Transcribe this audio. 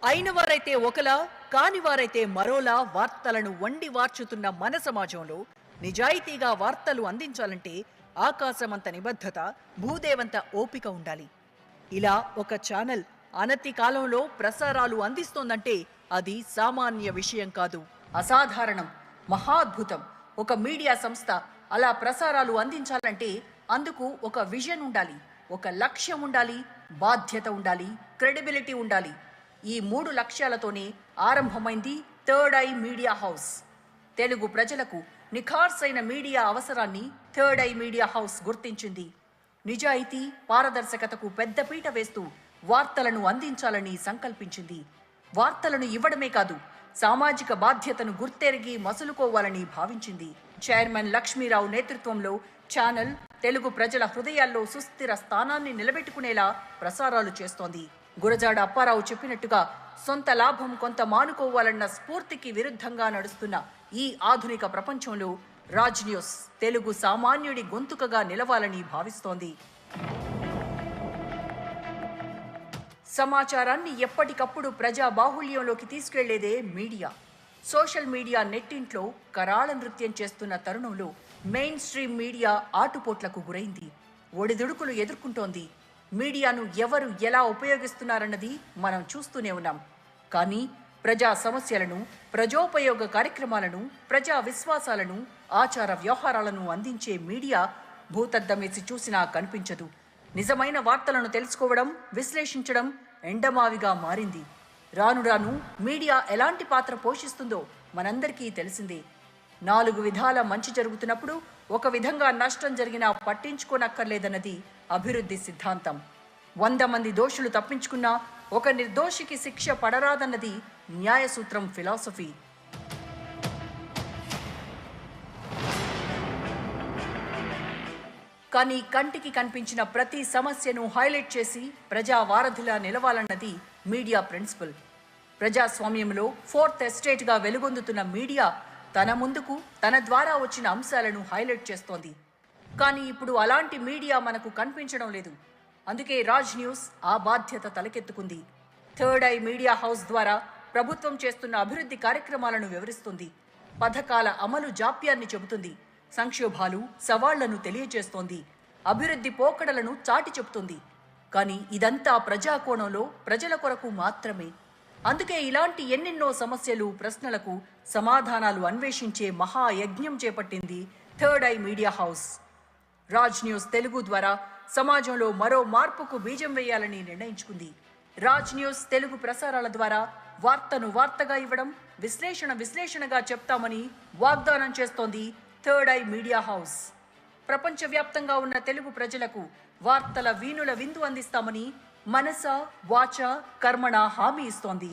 అయిన వారైతే ఒకలా, కాని వారైతే మరోలా వార్తలను వండి వార్చుతున్న మన సమాజంలో నిజాయితీగా వార్తలు అందించాలంటే ఆకాశమంత నిబద్ధత, భూదేవంత ఓపిక ఉండాలి. ఇలా ఒక ఛానల్ అనతి కాలంలో ప్రసారాలు అందిస్తోందంటే అది సామాన్య విషయం కాదు, అసాధారణం, మహాద్భుతం. ఒక మీడియా సంస్థ అలా ప్రసారాలు అందించాలంటే అందుకు ఒక విజన్ ఉండాలి, ఒక లక్ష్యం ఉండాలి, బాధ్యత ఉండాలి, క్రెడిబిలిటీ ఉండాలి. ఈ 3 లక్ష్యాలతోనే ఆరంభమైంది third I media house. Telugu ప్రజలకు నిఖార్సైన మీడియా అవసరాన్ని థర్డ్ ఐ మీడియా హౌస్ గుర్తించింది. నిజాయితీ, పారదర్శకతకు పెద్దపీట వేస్తూ వార్తలను అందించాలని సంకల్పించింది. వార్తలను ఇవ్వడమే కాదు, సామాజిక బాధ్యతను గుర్తెరిగి మసులుకోవాలని భావించింది. చైర్మన్ లక్ష్మీరావు నేతృత్వంలో ఛానల్ తెలుగు ప్రజల హృదయాల్లో సుస్థిర స్థానాన్ని నిలబెట్టుకునేలా ప్రసారాలు చేస్తోంది. గురజాడ అప్పారావు చెప్పినట్టుగా సొంత లాభం కొంత మానుకోవాలన్న స్ఫూర్తికి విరుద్ధంగా నడుస్తున్న ఈ ఆధునిక ప్రపంచంలో రాజ్ న్యూస్ తెలుగు సామాన్యుడి గొంతుకగా నిలవాలని భావిస్తోంది. సమాచారాన్ని ఎప్పటికప్పుడు ప్రజా బాహుళ్యంలోకి తీసుకెళ్లేదే మీడియా. సోషల్ మీడియా నెట్టింట్లో కరాళ నృత్యం చేస్తున్న తరుణంలో మెయిన్ స్ట్రీమ్ మీడియా ఆటుపోట్లకు గురైంది, ఒడిదుడుకులు ఎదుర్కొంటోంది. మీడియాను ఎవరు ఎలా ఉపయోగిస్తున్నారన్నది మనం చూస్తూనే ఉన్నాం. కానీ ప్రజా సమస్యలను, ప్రజోపయోగ కార్యక్రమాలను, ప్రజా విశ్వాసాలను, ఆచార వ్యవహారాలను అందించే మీడియా భూతద్దమేసి చూసినా కనిపించదు. నిజమైన వార్తలను తెలుసుకోవడం, విశ్లేషించడం ఎండమావిగా మారింది. రాను రాను మీడియా ఎలాంటి పాత్ర పోషిస్తుందో మనందరికీ తెలిసిందే. 4 విధాల మంచి జరుగుతున్నప్పుడు ఒక విధంగా నష్టం జరిగినా పట్టించుకోనక్కర్లేదన్నది అభివృద్ధి సిద్ధాంతం. 100 మంది దోషులు తప్పించుకున్నా ఒక నిర్దోషికి శిక్ష పడరాదన్నది న్యాయసూత్రం ఫిలాసఫీ. కానీ కంటికి కనిపించిన ప్రతి సమస్యను హైలైట్ చేసి ప్రజా వారధిలా నిలవాలన్నది మీడియా ప్రిన్సిపల్. ప్రజాస్వామ్యంలో 4th ఎస్టేట్గా వెలుగొందుతున్న మీడియా తన ముందుకు తన ద్వారా వచ్చిన అంశాలను హైలైట్ చేస్తోంది. కానీ ఇప్పుడు అలాంటి మీడియా మనకు కనిపించడం లేదు. అందుకే రాజ్ న్యూస్ ఆ బాధ్యత తలకెత్తుకుంది. థర్డ్ ఐ మీడియా హౌస్ ద్వారా ప్రభుత్వం చేస్తున్న అభివృద్ధి కార్యక్రమాలను వివరిస్తుంది, పథకాల అమలు జాప్యాన్ని చెబుతుంది, సంక్షోభాలు, సవాళ్లను తెలియజేస్తోంది, అభివృద్ధి పోకడలను చాటి చెబుతుంది. కానీ ఇదంతా ప్రజాకోణంలో ప్రజల కొరకు మాత్రమే. అందుకే ఇలాంటి ఎన్నెన్నో సమస్యలు, ప్రశ్నలకు సమాధానాలు అన్వేషించే మహాయజ్ఞం చేపట్టింది third I media house. Raj news Telugu ద్వారా సమాజంలో మరో మార్పుకు బీజం వేయాలని నిర్ణయించుకుంది. రాజ్ న్యూస్ తెలుగు ప్రసారాల ద్వారా వార్తను వార్తగా ఇవ్వడం, విశ్లేషణగా చెప్తామని వాగ్దానం చేస్తోంది థర్డ్ ఐ మీడియా హౌస్. ప్రపంచవ్యాప్తంగా ఉన్న తెలుగు ప్రజలకు వార్తల వీణుల విందు అందిస్తామని మనస, వాచ, కర్మణ హామీ ఇస్తోంది.